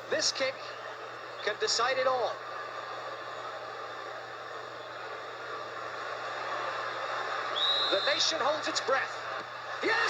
This kick can decide it all. The nation holds its breath. Yes,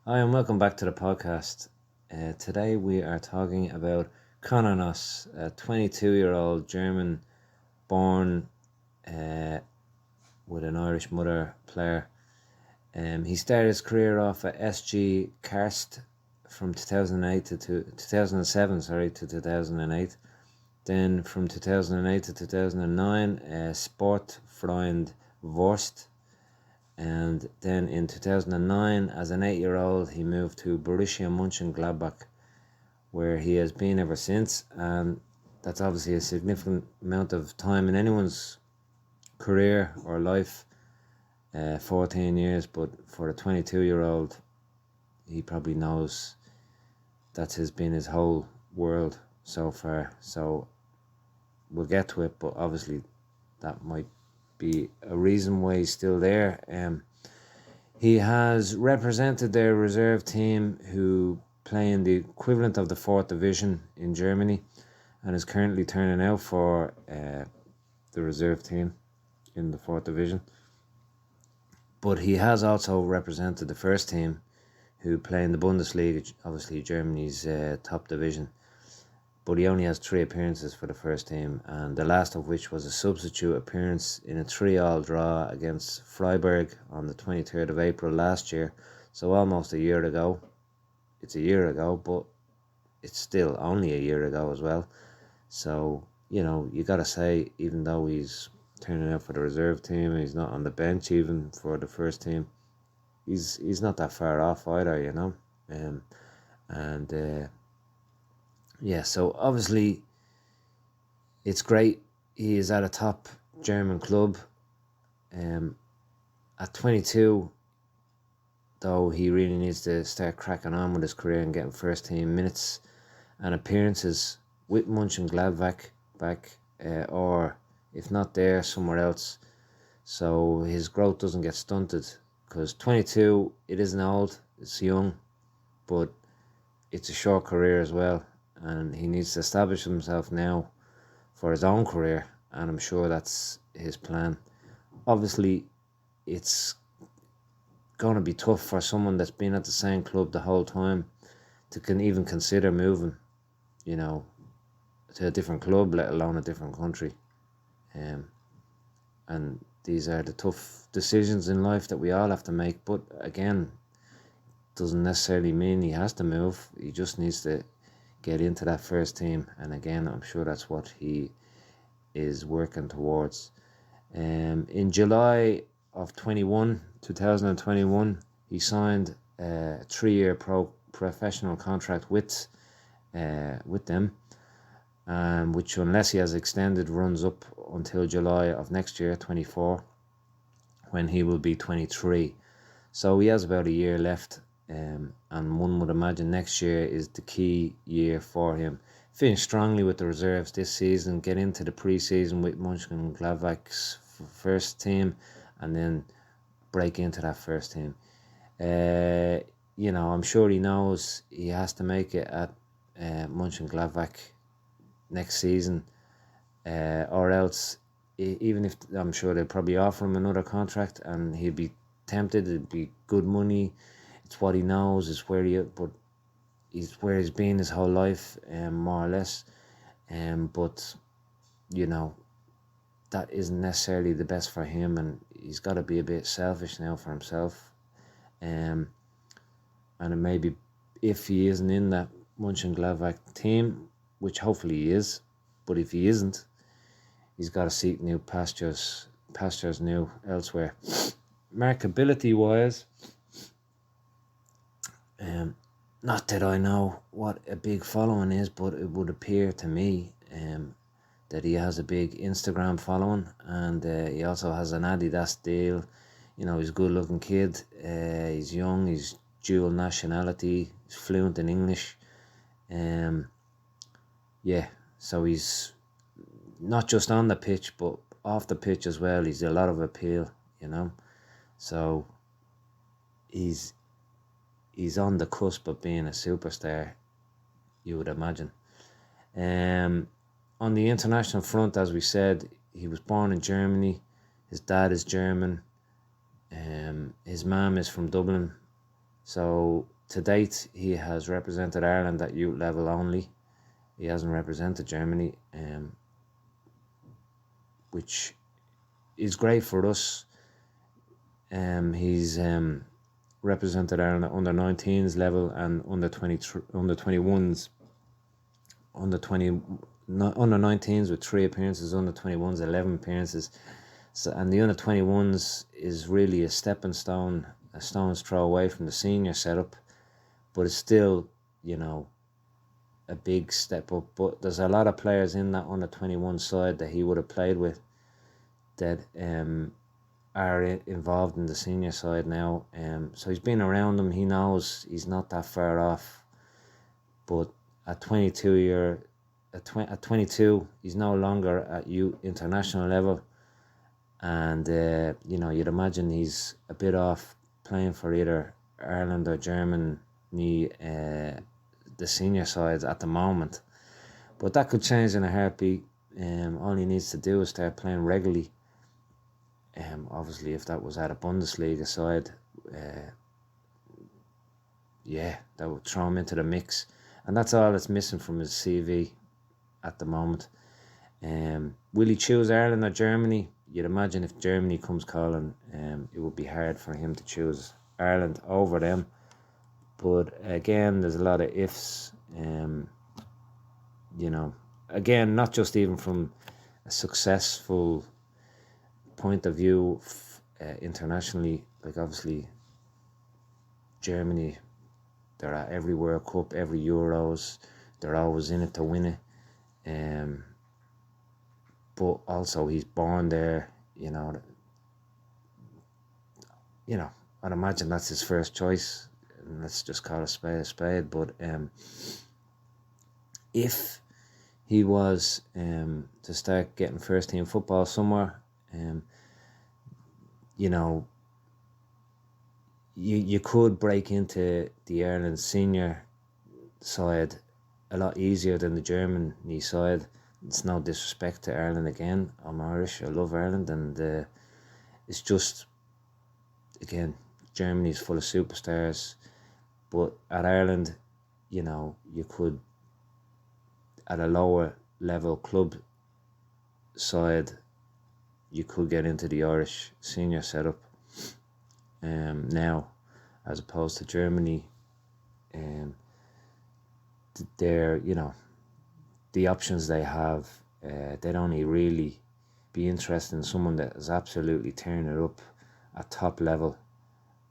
Hi and welcome back to the podcast. Today we are talking about Conor, a 22-year-old German born with an Irish mother player. He started his career off at SG Karst from 2008 to 2007 to 2008. Then from 2008 to 2009, Sportfreund Wurst. And then in 2009, as an 8-year-old, he moved to Borussia Mönchengladbach, where he has been ever since. And that's obviously a significant amount of time in anyone's career or life, 14 years. But for a 22-year-old, he probably knows that's been his whole world so far. So we'll get to it, but obviously that might be a reason why he's still there. He has represented their reserve team, who play in the equivalent of the 4th division in Germany, and is currently turning out for the reserve team in the 4th division. But he has also represented the first team, who play in the Bundesliga, obviously Germany's top division. But he only has 3 appearances for the first team, and the last of which was a substitute appearance in a 3-3 draw against Freiburg on the 23rd of April last year. So almost a year ago. It's a year ago, but it's still only a year ago as well. So, you got to say, even though he's turning out for the reserve team, he's not on the bench even for the first team, he's not that far off either, so obviously it's great. He is at a top German club. At 22, though, he really needs to start cracking on with his career and getting first team minutes and appearances with Mönchengladbach or if not there, somewhere else, so his growth doesn't get stunted. Because 22, it isn't old, it's young, but it's a short career as well. And he needs to establish himself now for his own career, and I'm sure that's his plan. Obviously, it's going to be tough for someone that's been at the same club the whole time to even consider moving, to a different club, let alone a different country. And these are the tough decisions in life that we all have to make. But again, doesn't necessarily mean he has to move. He just needs to get into that first team, and again, I'm sure that's what he is working towards. In July of 2021, he signed a 3-year professional contract with them, which, unless he has extended, runs up until July of next year, 24, when he will be 23. So he has about a year left. And one would imagine next year is the key year for him. Finish strongly with the reserves this season, get into the pre-season with Mönchengladbach's first team, and then break into that first team. I'm sure he knows he has to make it at Mönchengladbach next season, or else, even if I'm sure they'll probably offer him another contract and he'll be tempted, it'd be good money. It's what he knows. It's where he's been his whole life, more or less. But that isn't necessarily the best for him, and he's got to be a bit selfish now for himself. And maybe if he isn't in that Mönchengladbach team, which hopefully he is, but if he isn't, he's got to seek new pastures new elsewhere. Markability wise, not that I know what a big following is, but it would appear to me that he has a big Instagram following, and he also has an Adidas deal. He's a good looking kid, he's young, he's dual nationality, he's fluent in English. So he's not just on the pitch but off the pitch as well. He's a lot of appeal, So he's he's on the cusp of being a superstar, you would imagine. On the international front, as we said, he was born in Germany. His dad is German. His mum is from Dublin. So to date, he has represented Ireland at youth level only. He hasn't represented Germany, which is great for us. He's represented Ireland at under 19s level and under 21s, under 19s with 3 appearances, under 21s 11 appearances. So, and the under 21s is really a stepping stone, a stone's throw away from the senior setup, but it's still, a big step up. But there's a lot of players in that under 21 side that he would have played with that are involved in the senior side now. So he's been around them. He knows he's not that far off. But at 22, he's no longer at youth international level. And, you'd imagine he's a bit off playing for either Ireland or Germany, the senior sides at the moment. But that could change in a heartbeat. All he needs to do is start playing regularly. Obviously, if that was at a Bundesliga side, that would throw him into the mix. And that's all that's missing from his CV at the moment. Will he choose Ireland or Germany? You'd imagine if Germany comes calling, it would be hard for him to choose Ireland over them. But again, there's a lot of ifs. Again, not just even from a successful point of view internationally. Like obviously, Germany, they're at every World Cup, every Euros. They're always in it to win it. But also he's born there, I'd imagine that's his first choice. And let's just call a spade. But if he was to start getting first team football somewhere, you could break into the Ireland senior side a lot easier than the Germany side. It's no disrespect to Ireland again. I'm Irish, I love Ireland, and it's just, again, Germany's full of superstars. But at Ireland, you could, at a lower level club side, you could get into the Irish senior setup now, as opposed to Germany. They're, the options they have, they'd only really be interested in someone that is absolutely tearing it up at top level.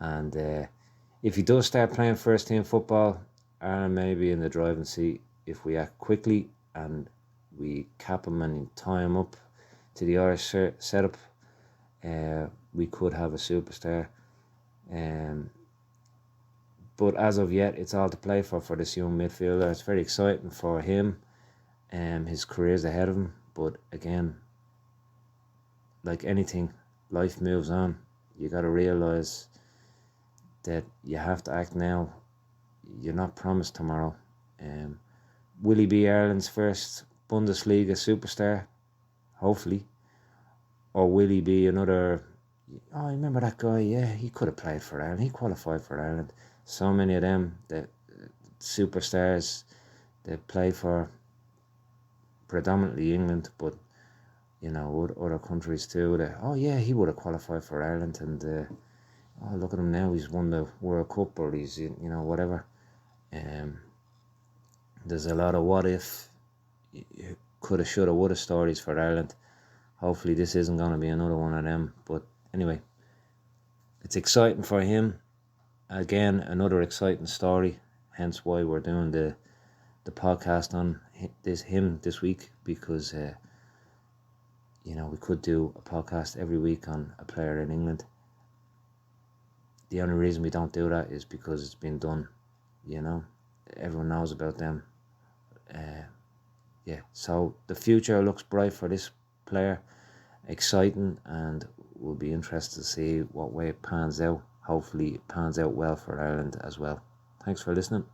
And if he does start playing first team football, Ireland may be in the driving seat if we act quickly and we cap him and tie him up to the Irish setup. We could have a superstar. But as of yet, it's all to play for this young midfielder. It's very exciting for him. His career's ahead of him. But again, like anything, life moves on. You got to realise that you have to act now. You're not promised tomorrow. Will he be Ireland's first Bundesliga superstar? Hopefully. Or will he be another... I remember that guy, yeah, he could have played for Ireland. He qualified for Ireland. So many of them, the superstars, they play for predominantly England, but other countries too. He would have qualified for Ireland, and look at him now, he's won the World Cup, or he's whatever. There's a lot of what if, coulda, shoulda, woulda stories for Ireland. Hopefully this isn't going to be another one of them, but anyway, it's exciting for him. Again, another exciting story, hence why we're doing the podcast on him this week, because we could do a podcast every week on a player in England. The only reason we don't do that is because it's been done. Everyone knows about them. So the future looks bright for this player. Exciting, and we'll be interested to see what way it pans out. Hopefully it pans out well for Ireland as well. Thanks for listening.